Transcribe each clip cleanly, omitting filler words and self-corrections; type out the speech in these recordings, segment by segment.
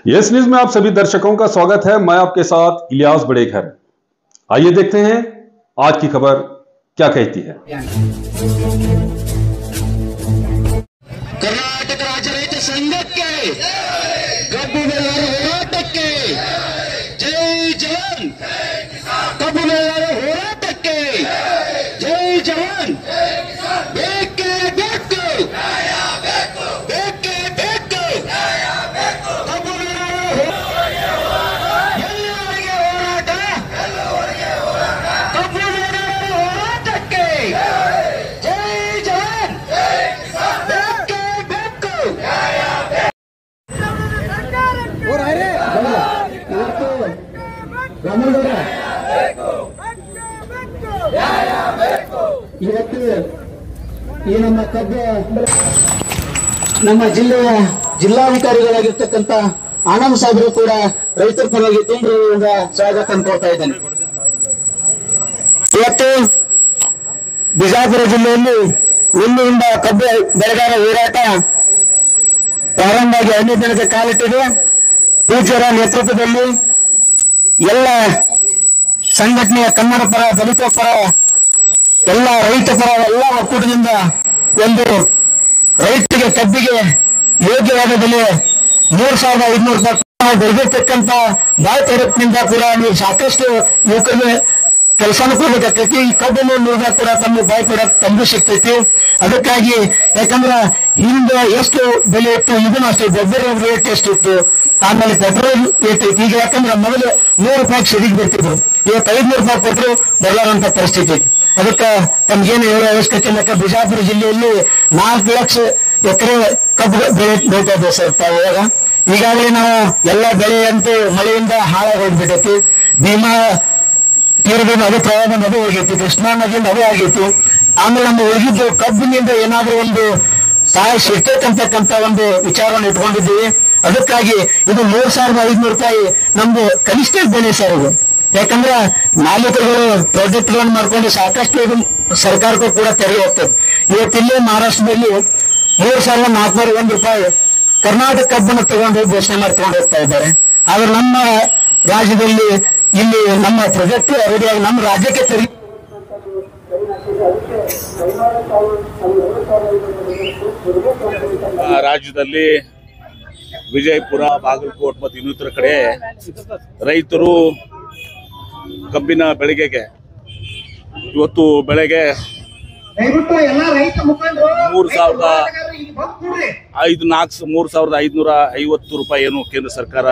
Yes news में आप सभी दर्शकों का स्वागत है। मैं आपके साथ इलियास बड़ेघर। आइए देखते हैं आज की खबर क्या कहती है। कर्नाटक राज्य रहित संघಕ್ಕೆ ಕಬ್ಬು ಬೆಳೆಗಾರರ ಹೋರಾಟಕ್ಕೆ ಜೈ ಜವಾನ್, ಕಬ್ಬು ಬೆಳೆಗಾರರ ಹೋರಾಟಕ್ಕೆ ಜೈ ಜವಾನ್, ಬೇಕೇ ಬೇಕು, ಬೇಕೇ ಬೇಕು, ಕಬ್ಬು ಎಲ್ಲರಿಗೆ ಹೋರಾಟ, ಕಬ್ಬು ಬೆಳೆಗಾರರ ಹೋರಾಟಕ್ಕೆ ಜೈ ಜವಾನ್, ಬೇಕೇ ಬೇಕು. ಇವತ್ತು ಈ ನಮ್ಮ ನಮ್ಮ ಜಿಲ್ಲೆಯ ಜಿಲ್ಲಾಧಿಕಾರಿಗಳಾಗಿರ್ತಕ್ಕಂಥ ಆನಂದ್ ಸಾಹೇಬರು ಕೂಡ ರೈತರ ಪರವಾಗಿ ತುಂಬಾ ಸ್ವಾಗತ ಅನ್ಕೊಳ್ತಾ ಇದ್ದೇನೆ. ಇವತ್ತು ಬಿಜಾಪುರ ಜಿಲ್ಲೆಯಲ್ಲಿ ನಿನ್ನೆಯಿಂದ ಕಬ್ಬು ಬೆಳೆಗಾರ ಹೋರಾಟ ಪ್ರಾರಂಭವಾಗಿ 5ನೇ ದಿನಕ್ಕೆ ಕಾಲಿಟ್ಟಿದೆ. ಪೂಜ್ಯರ ನೇತೃತ್ವದಲ್ಲಿ ಎಲ್ಲ ಸಂಘಟನೆಯ ಕನ್ನಡ ಪರ, ದಲಿತ ಪರ, ಎಲ್ಲ ರೈತ ಪರ ಎಲ್ಲ ಒಕ್ಕೂಟದಿಂದ ಒಂದು ರೈತರಿಗೆ ಕಬ್ಬಿಗೆ ಯೋಗ್ಯವಾದ ಬೆಲೆ 3,500 ರೂಪಾಯಿ ಬೆಳೆದಿರ್ತಕ್ಕಂಥ ಬಾಯ್ತರಪ್ಪಿನಿಂದ ಕೂಡ ನೀವು ಸಾಕಷ್ಟು ಯುವಕರಿಗೆ ಕೆಲಸನೂ ಕೊಡ್ಬೇಕಾಗ್ತೈತಿ. ಈ ಕಬ್ಬನ್ನು ನೋಡಿದಾಗ ಕೂಡ ತಮ್ಮ ಬಾಯಿ ಕೂಡ ತಂದು ಸಿಗ್ತೈತಿ. ಅದಕ್ಕಾಗಿ ಯಾಕಂದ್ರೆ ಹಿಂದೆ ಎಷ್ಟು ಬೆಲೆ ಇತ್ತು, ಇದನ್ನು ಅಷ್ಟೇ. ಗೊಬ್ಬರ ರೇಟ್ ಎಷ್ಟಿತ್ತು, ಆಮೇಲೆ ಪೆಟ್ರೋಲ್ ರೇಟ್ ಐತಿ. ಈಗ ಯಾಕಂದ್ರೆ ಮೊದಲು 100 ರೂಪಾಯಿ ಸಿಡಿಗೆ ಬರ್ತಿದ್ರು, ಇವತ್ತು 500 ರೂಪಾಯಿ ಕೊಟ್ಟರು ಬರಲಾರಂತ ಪರಿಸ್ಥಿತಿ ಐತಿ. ಅದಕ್ಕೆ ತಮ್ಗೇನು ಹೇಳೋ ಅವಶ್ಯಕತೆ ಇಲ್ಲ. ಬಿಜಾಪುರ ಜಿಲ್ಲೆಯಲ್ಲಿ 4 ಲಕ್ಷ ಎಕರೆ ಕಬ್ಬು ಬೆಳೆ ಬೆಳೀತಾ ಇದೆ ಸರ್. ಇವಾಗ ಈಗಾಗಲೇ ನಾವು ಎಲ್ಲ ಬೆಳೆ ಅಂತೂ ಮಳೆಯಿಂದ ಹಾಳಾಗಿ ಹೋಗ್ಬಿಟ್ಟೈತಿ. ಭೀಮಾ ತೀರದಿಂದ ಅದು ಪ್ರವಾಹ ಅದು ಹೋಗೈತಿ, ಕೃಷ್ಣಾ ನದಿಯಿಂದ ಅದು ಆಗೈತಿ. ಆಮೇಲೆ ನಮ್ಮ ಉಳಿದಿದ್ದು ಕಬ್ಬಿನಿಂದ ಏನಾದ್ರೂ ಒಂದು ಸಹಾಯ ಸಿಗ್ತೈತೆ ಅಂತಕ್ಕಂಥ ಒಂದು ವಿಚಾರವನ್ನು ಇಟ್ಕೊಂಡಿದ್ದೀವಿ. ಅದಕ್ಕಾಗಿ ಇದು 3,500 ರೂಪಾಯಿ ನಮ್ದು ಕನಿಷ್ಠ ಬೆಲೆ ಸರ್ ಇದು. ಯಾಕಂದ್ರೆ ಮಾಲೀಕರುಗಳು ಪ್ರಾಜೆಕ್ಟ್ಗಳನ್ನು ಮಾಡ್ಕೊಂಡು ಸಾಕಷ್ಟು ಇದು ಸರ್ಕಾರಕ್ಕೂ ಕೂಡ ತೆರಿಗೆ ಹೋಗ್ತದೆ. ಇವತ್ತಿಲ್ಲೇ ಮಹಾರಾಷ್ಟ್ರದಲ್ಲಿ 3,401 ರೂಪಾಯಿ ಕರ್ನಾಟಕ ಕಬ್ಬನ್ನು ತಗೊಂಡು ಘೋಷಣೆ ಮಾಡಿ ತಗೊಂಡು ಹೋಗ್ತಾ ಇದ್ದಾರೆ. ಆದ್ರೆ ನಮ್ಮ ರಾಜ್ಯದಲ್ಲಿ ಇಲ್ಲಿ ನಮ್ಮ ಪ್ರಾಜೆಕ್ಟ್ ರೆಡಿಯಾಗಿ ನಮ್ಮ ರಾಜ್ಯಕ್ಕೆ ತೆರಿಗೆ ರಾಜ್ಯದಲ್ಲಿ ವಿಜಯಪುರ, ಬಾಗಲಕೋಟ್ ಮತ್ತು ಇನ್ನಿತರ ಕಡೆ ರೈತರು ಕಬ್ಬಿನ ಬೆಳೆಗೆ ಇವತ್ತು ಬೆಳೆಗೆ 3,550 ರೂಪಾಯಿ ಏನು ಕೇಂದ್ರ ಸರ್ಕಾರ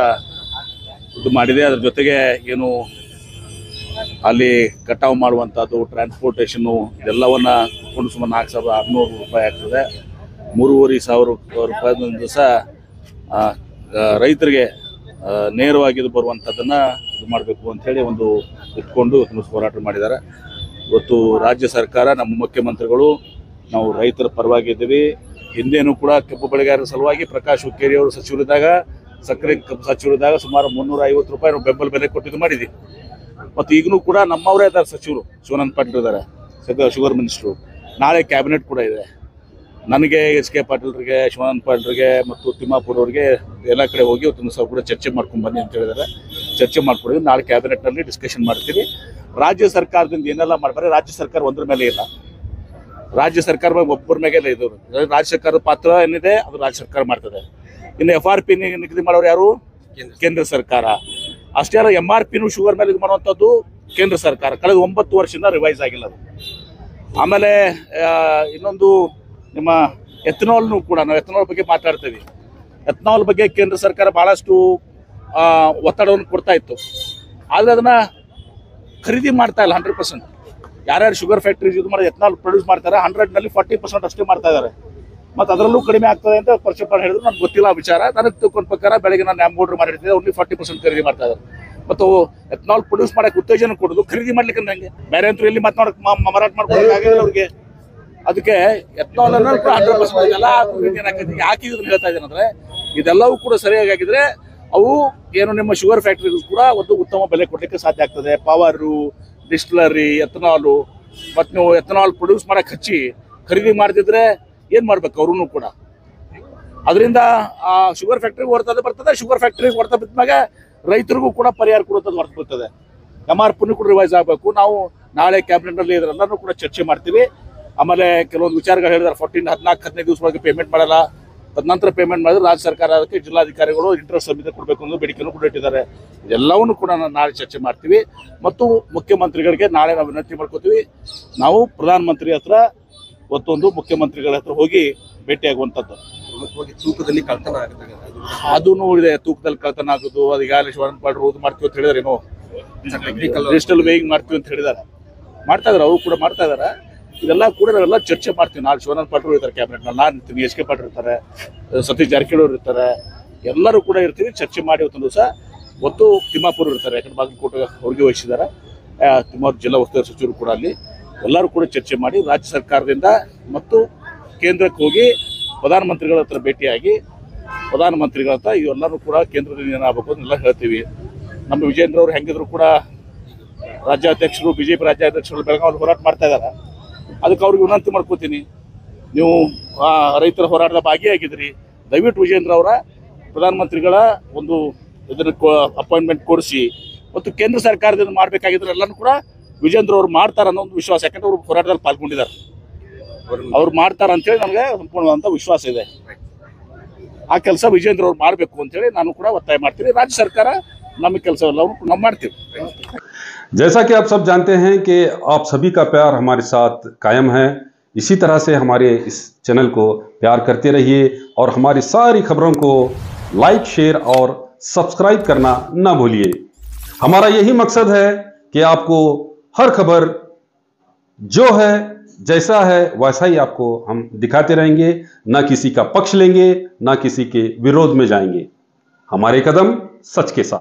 ಇದು ಮಾಡಿದೆ. ಅದ್ರ ಜೊತೆಗೆ ಏನು ಅಲ್ಲಿ ಕಟಾವು ಮಾಡುವಂಥದ್ದು, ಟ್ರಾನ್ಸ್ಪೋರ್ಟೇಷನ್ನು ಇದೆಲ್ಲವನ್ನ ಕೊಂಡು ಸುಮಾರು 4,600 ರೂಪಾಯಿ ಆಗ್ತದೆ. 3,500 ರೂಪಾಯಿ ಒಂದು ದಿವಸ ರೈತರಿಗೆ ನೇರವಾಗಿ ಇದು ಬರುವಂಥದ್ದನ್ನು ಇದು ಮಾಡಬೇಕು ಅಂಥೇಳಿ ಒಂದು ಇಟ್ಕೊಂಡು ಹೋರಾಟ ಮಾಡಿದ್ದಾರೆ. ಇವತ್ತು ರಾಜ್ಯ ಸರ್ಕಾರ, ನಮ್ಮ ಮುಖ್ಯಮಂತ್ರಿಗಳು, ನಾವು ರೈತರ ಪರವಾಗಿದ್ದೀವಿ. ಹಿಂದೇನೂ ಕೂಡ ಕಬ್ಬು ಬೆಳೆಗಾರರ ಸಲುವಾಗಿ ಪ್ರಕಾಶ್ ಹುಕ್ಕೇರಿ ಅವರು ಸಚಿವರಿದ್ದಾಗ, ಸಕ್ಕರೆ ಕಬ್ಬು ಸಚಿವರಿದ್ದಾಗ ಸುಮಾರು 350 ರೂಪಾಯಿ ನಾವು ಬೆಂಬಲ ಬೆಲೆ ಕೊಟ್ಟಿದ್ದು ಮಾಡಿದ್ವಿ. ಮತ್ತು ಈಗಲೂ ಕೂಡ ನಮ್ಮವರೇ ಇದ್ದಾರೆ ಸಚಿವರು, ಶಿವಾನಂದ ಪಾಟೀಲ್ ಇದ್ದಾರೆ, ಶುಗರ್ ಮಿನಿಸ್ಟ್ರು. ನಾಳೆ ಕ್ಯಾಬಿನೆಟ್ ಕೂಡ ಇದೆ. ನನಗೆ SK ಪಾಟೀಲ್ರಿಗೆ, ಶಿವಾನಂದ ಪಾಟೀಲ್ರಿಗೆ ಮತ್ತು ತಿಮ್ಮಾಪುರ ಅವರಿಗೆ ಎಲ್ಲ ಕಡೆ ಹೋಗಿ ಇವತ್ತು ಸಹ ಕೂಡ ಚರ್ಚೆ ಮಾಡ್ಕೊಂಡು ಬನ್ನಿ ಅಂತ ಹೇಳಿದ್ದಾರೆ. ಚರ್ಚೆ ಮಾಡ್ಕೊಂಡಿದ್ದು ನಾಳೆ ಕ್ಯಾಬಿನೆಟ್ನಲ್ಲಿ ಡಿಸ್ಕಷನ್ ಮಾಡ್ತೀವಿ. ರಾಜ್ಯ ಸರ್ಕಾರದಿಂದ ಏನೆಲ್ಲ ಮಾಡ್ತಾರೆ, ರಾಜ್ಯ ಸರ್ಕಾರ ಒಂದ್ರ ಮೇಲೆ ಇಲ್ಲ, ರಾಜ್ಯ ಸರ್ಕಾರ ಒಬ್ಬರ ಮೇಲೆ ಇದು. ರಾಜ್ಯ ಸರ್ಕಾರದ ಪಾತ್ರ ಏನಿದೆ ಅದು ರಾಜ್ಯ ಸರ್ಕಾರ ಮಾಡ್ತದೆ. ಇನ್ನು FRP ನಿಗದಿ ಮಾಡೋರು ಯಾರು? ಕೇಂದ್ರ ಸರ್ಕಾರ. ಅಷ್ಟೇ ಅಲ್ಲ, MRPನೂ ಶುಗರ್ ಮೇಲೆ ಇದು ಮಾಡುವಂಥದ್ದು ಕೇಂದ್ರ ಸರ್ಕಾರ. ಕಳೆದ 9 ವರ್ಷದಿಂದ ರಿವೈಸ್ ಆಗಿಲ್ಲ ಅದು. ಆಮೇಲೆ ಇನ್ನೊಂದು ನಿಮ್ಮ ಎಥನಾಲ್ನು ಕೂಡ, ನಾವು ಎಥನಾಲ್ ಬಗ್ಗೆ ಮಾತಾಡ್ತೀವಿ. ಎಥನಾಲ್ ಬಗ್ಗೆ ಕೇಂದ್ರ ಸರ್ಕಾರ ಭಾಳಷ್ಟು ಒತ್ತಡವನ್ನು ಕೊಡ್ತಾ ಇತ್ತು. ಆದರೆ ಅದನ್ನು ಖರೀದಿ ಮಾಡ್ತಾ ಇಲ್ಲ 100%. ಯಾರ್ಯಾರು ಶುಗರ್ ಫ್ಯಾಕ್ಟ್ರೀಸ್ ಇದು ಮಾಡಿ ಎಥನಾಲ್ ಪ್ರೊಡ್ಯೂಸ್ ಮಾಡ್ತಾರೆ 100ನಲ್ಲಿ 40% ಅಷ್ಟೇ ಮಾಡ್ತಾ ಇದ್ದಾರೆ. ಮತ್ತು ಅದರಲ್ಲೂ ಕಡಿಮೆ ಆಗ್ತದೆ ಅಂತ ಪರ್ಸೆಪ್ಟ್ ಹೇಳಿದ್ರು. ನನಗೆ ಗೊತ್ತಿಲ್ಲ ಆ ವಿಚಾರ. ನನಗೆ ತಿಳ್ಕೊಂಡ ಪ್ರಕಾರ ಬೆಳಗ್ಗೆ ನಾನು ನ್ಯಾಮ್ಗೌಡ್ರು ಮಾಡಿರ್ತಿದ್ದೆ, ಓನ್ಲಿ 40% ಖರೀದಿ ಮಾಡ್ತಾ ಇದ್ದಾರೆ. ಮತ್ತು ಎಥನಾಲ್ ಪ್ರೊಡ್ಯೂಸ್ ಮಾಡೋಕ್ಕೆ ಉತ್ತೇಜನ ಕೊಡೋದು, ಖರೀದಿ ಮಾಡ್ಲಿಕ್ಕೆ ನಂಗೆ ಬೇರೆ ಅಂತೂ ಎಲ್ಲಿ ಮಾರಾಟ ಮಾಡ್ಕೊಳ್ಳೋಕ್ಕಾಗಿಲ್ಲ ಅವ್ರಿಗೆ. ಅದಕ್ಕೆ ಎಥನಾಲ್ ಅನ್ನೋದು 100% ಎಲ್ಲ ಏನಾಗ್ತದೆ. ಯಾಕೆ ಇದನ್ನು ಹೇಳ್ತಾ ಇದ್ದೇನೆ ಅಂದರೆ, ಇದೆಲ್ಲವೂ ಕೂಡ ಸರಿಯಾಗಿದ್ರೆ ಅವು ಏನು ನಿಮ್ಮ ಶುಗರ್ ಫ್ಯಾಕ್ಟ್ರಿಗೂ ಕೂಡ ಒಂದು ಉತ್ತಮ ಬೆಲೆ ಕೊಡಲಿಕ್ಕೆ ಸಾಧ್ಯ ಆಗ್ತದೆ. ಪವರು, ಡಿಸ್ಟಿಲರಿ, ಎಥನಾಲು, ಮತ್ತು ನೀವು ಎಥನಾಲ್ ಪ್ರೊಡ್ಯೂಸ್ ಮಾಡಕ್ಕೆ ಹಚ್ಚಿ ಖರೀದಿ ಮಾಡ್ತಿದ್ರೆ ಏನು ಮಾಡ್ಬೇಕು? ಅವ್ರೂ ಕೂಡ ಅದರಿಂದ ಆ ಶುಗರ್ ಫ್ಯಾಕ್ಟ್ರಿಗೆ ಹೊರತದ ಬರ್ತದೆ, ಶುಗರ್ ಫ್ಯಾಕ್ಟ್ರಿಗೆ ಹೊರತ ಬಿದ್ದಾಗ ರೈತರಿಗೂ ಕೂಡ ಪರಿಹಾರ ಕೊಡುವಂಥದ್ದು ಹೊರತು ಬರ್ತದೆ. MRP ಕೂಡ ರಿವೈಸ್ ಆಗಬೇಕು. ನಾವು ನಾಳೆ ಕ್ಯಾಬಿನೆಟ್ನಲ್ಲಿ ಇದರೆಲ್ಲರೂ ಕೂಡ ಚರ್ಚೆ ಮಾಡ್ತೀವಿ. ಆಮೇಲೆ ಕೆಲವೊಂದು ವಿಚಾರಗಳು ಹೇಳಿದಾರೆ, 14-15 ದಿವಸದೊಳಗೆ ಪೇಮೆಂಟ್ ಮಾಡಲ್ಲ, ತದನಂತರ ಪೇಮೆಂಟ್ ಮಾಡಿದ್ರೆ ರಾಜ್ಯ ಸರ್ಕಾರ ಅದಕ್ಕೆ ಜಿಲ್ಲಾಧಿಕಾರಿಗಳು ಇಂಟ್ರೆಸ್ಟ್ ಸಮಿತಿ ಕೊಡಬೇಕು ಅನ್ನೋ ಬೇಡಿಕೆಯನ್ನು ಕೂಡ ಇಟ್ಟಿದ್ದಾರೆ. ಎಲ್ಲವನ್ನೂ ಕೂಡ ನಾವು ನಾಳೆ ಚರ್ಚೆ ಮಾಡ್ತೀವಿ. ಮತ್ತು ಮುಖ್ಯಮಂತ್ರಿಗಳಿಗೆ ನಾಳೆ ನಾವು ವಿನಂತಿ ಮಾಡ್ಕೋತೀವಿ, ನಾವು ಪ್ರಧಾನಮಂತ್ರಿ ಹತ್ರ ಒತ್ತೊಂದು ಮುಖ್ಯಮಂತ್ರಿಗಳ ಹತ್ರ ಹೋಗಿ ಭೇಟಿಯಾಗುವಂಥದ್ದು. ತೂಕದಲ್ಲಿ ಕಳ್ತನ ಆಗುತ್ತೆ, ಅದೂ ಇದೆ, ತೂಕದಲ್ಲಿ ಕಳ್ತನ ಆಗೋದು, ಅದು ಈಗಾಗಲೇ ಶಿವಾನಂದ ಪಾಟೀಲ್ ಇದು ಮಾಡ್ತೀವಿ ಅಂತ ಹೇಳಿದಾರೆ, ಏನೋ ಡಿಜಿಟಲ್ ವೇಯಿಂಗ್ ಮಾಡ್ತೀವಿ ಅಂತ ಹೇಳಿದಾರೆ, ಮಾಡ್ತಾ ಇದಾರೆ, ಅವರು ಕೂಡ ಮಾಡ್ತಾ ಇದಾರೆ. ಇದೆಲ್ಲ ಕೂಡ ನಾವೆಲ್ಲ ಚರ್ಚೆ ಮಾಡ್ತೀವಿ. ನಾಳೆ ಶಿವಾನಂದ ಪಾಟೀಲ್ ಇರ್ತಾರೆ ಕ್ಯಾಬಿನೆಟ್ನಲ್ಲಿ, ನಾನು ಇರ್ತೀನಿ, SK ಪಾಟೀಲ್ ಇರ್ತಾರೆ, ಸತೀಶ್ ಜಾರಕಿಹೊಳಿ ಅವರು ಇರ್ತಾರೆ, ಎಲ್ಲರೂ ಕೂಡ ಇರ್ತೀವಿ. ಚರ್ಚೆ ಮಾಡಿ ಇವತ್ತೊಂದು ದಿವಸ ಒತ್ತು ತಿಮ್ಮಾಪುರ ಇರ್ತಾರೆ, ಯಾಕಂದ್ರೆ ಬಾಗಲಕೋಟೆ ಅವ್ರಿಗೆ ವಹಿಸಿದ್ದಾರೆ, ತಿಮ್ಮಾಪುರ ಜಿಲ್ಲಾ ಉಸ್ತುವಾರಿ ಸಚಿವರು ಕೂಡ ಅಲ್ಲಿ ಎಲ್ಲರೂ ಕೂಡ ಚರ್ಚೆ ಮಾಡಿ ರಾಜ್ಯ ಸರ್ಕಾರದಿಂದ ಮತ್ತು ಕೇಂದ್ರಕ್ಕೆ ಹೋಗಿ ಪ್ರಧಾನಮಂತ್ರಿಗಳ ಹತ್ರ ಭೇಟಿಯಾಗಿ ಪ್ರಧಾನಮಂತ್ರಿಗಳ ಹತ್ರ ಇವೆಲ್ಲರೂ ಕೂಡ ಕೇಂದ್ರದಿಂದ ಏನಾಗಬೇಕು ಅದನ್ನೆಲ್ಲ ಹೇಳ್ತೀವಿ. ನಮ್ಮ ವಿಜೇಂದ್ರ ಅವರು ಹೆಂಗಿದ್ರು ಕೂಡ ರಾಜ್ಯಾಧ್ಯಕ್ಷರು, BJP ರಾಜ್ಯಾಧ್ಯಕ್ಷರು ಬೆಳಗಾವಿ ಹೋರಾಟ ಮಾಡ್ತಾ ಇದ್ದಾರೆ. ಅದಕ್ಕೆ ಅವ್ರಿಗೆ ವಿನಂತಿ ಮಾಡ್ಕೋತೀನಿ, ನೀವು ರೈತರ ಹೋರಾಟದ ಭಾಗಿಯಾಗಿದ್ರಿ, ದಯವಿಟ್ಟು ವಿಜೇಂದ್ರ ಅವರ ಪ್ರಧಾನಮಂತ್ರಿಗಳ ಒಂದು ಇದನ್ನು ಅಪಾಯಿಂಟ್ಮೆಂಟ್ ಕೊಡಿಸಿ ಮತ್ತು ಕೇಂದ್ರ ಸರ್ಕಾರದಿಂದ ಮಾಡಬೇಕಾಗಿದ್ರೆ ಎಲ್ಲನೂ ಕೂಡ ವಿಜೇಂದ್ರ ಅವರು ಮಾಡ್ತಾರೆ ಅನ್ನೋ ಒಂದು ವಿಶ್ವಾಸ. ಯಾಕಂದ್ರೆ ಅವರು ಹೋರಾಟದಲ್ಲಿ ಪಾಲ್ಗೊಂಡಿದ್ದಾರೆ, ಅವ್ರು ಮಾಡ್ತಾರೆ ಅಂತೇಳಿ ನನಗೆ ಸಂಪೂರ್ಣವಾದಂಥ ವಿಶ್ವಾಸ ಇದೆ. ಆ ಕೆಲಸ ವಿಜೇಂದ್ರ ಅವ್ರು ಮಾಡಬೇಕು ಅಂತೇಳಿ ನಾನು ಕೂಡ ಒತ್ತಾಯ ಮಾಡ್ತೀನಿ. ರಾಜ್ಯ ಸರ್ಕಾರ ನಮ್ಮ ಕೆಲಸವೆಲ್ಲವನ್ನು ನಾವು ಮಾಡ್ತೀವಿ. जैसा कि आप सब जानते हैं कि आप सभी का प्यार हमारे साथ कायम है, इसी तरह से हमारे इस चैनल को प्यार करते रहिए और हमारी सारी खबरों को लाइक, शेयर और सब्सक्राइब करना ना भूलिए। हमारा यही मकसद है कि आपको हर खबर जो है, जैसा है वैसा ही आपको हम दिखाते रहेंगे, ना किसी का पक्ष लेंगे, ना किसी के विरोध में जाएंगे। हमारे कदम सच के साथ।